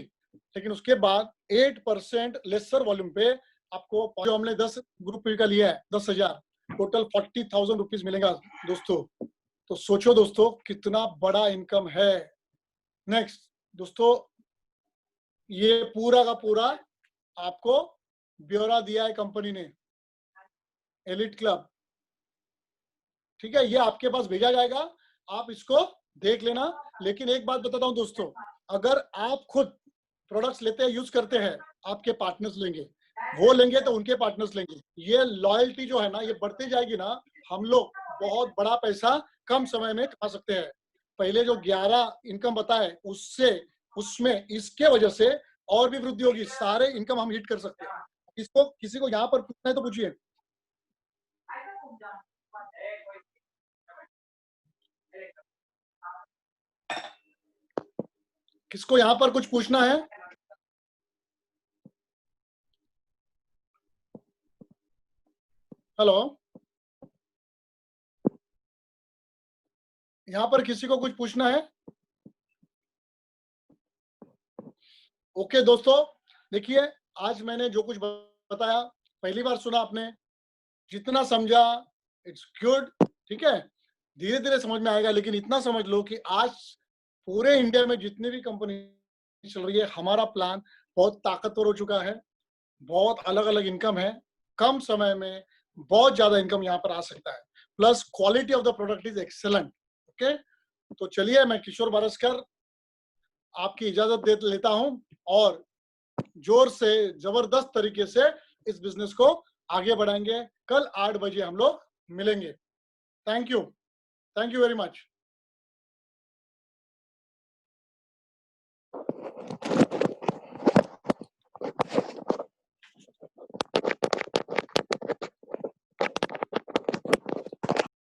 लेकिन उसके बाद 8% लेसर वॉल्यूम पे आपको, जो हमने 10 ग्रुप पीवी का लिया है 10,000, टोटल 40,000 रुपीज मिलेगा दोस्तों। तो सोचो दोस्तों कितना बड़ा इनकम है। नेक्स्ट दोस्तों, ये पूरा का पूरा आपको ब्यौरा दिया है कंपनी ने, एलिट क्लब। ठीक है, ये आपके पास भेजा जाएगा, आप इसको देख लेना। लेकिन एक बात बताता हूं दोस्तों, अगर आप खुद प्रोडक्ट्स लेते हैं, यूज करते हैं, आपके पार्टनर्स लेंगे, वो लेंगे तो उनके पार्टनर्स लेंगे, ये लॉयल्टी जो है ना, ये बढ़ती जाएगी ना, हम लोग बहुत बड़ा पैसा कम समय में कमा सकते हैं। पहले जो 11 इनकम बताए उसमें इसके वजह से और भी वृद्धि होगी, सारे इनकम हम हिट कर सकते हैं। इसको किसी को यहाँ पर पूछना है तो पूछिए। किसको यहाँ पर कुछ पूछना है? हेलो, यहाँ पर किसी को कुछ पूछना है? ओके दोस्तों, देखिए आज मैंने जो कुछ बताया, पहली बार सुना आपने, जितना समझा इट्स गुड। ठीक है, धीरे धीरे समझ में आएगा, लेकिन इतना समझ लो कि आज पूरे इंडिया में जितनी भी कंपनी चल रही है, हमारा प्लान बहुत ताकतवर हो चुका है, बहुत अलग अलग इनकम है, कम समय में बहुत ज्यादा इनकम यहाँ पर आ सकता है, plus quality of the product is excellent. Okay, तो चलिए मैं किशोर बारस्कर आपकी इजाजत दे लेता हूं और जोर से जबरदस्त तरीके से इस बिजनेस को आगे बढ़ाएंगे। कल 8 बजे हम लोग मिलेंगे। Thank you very much.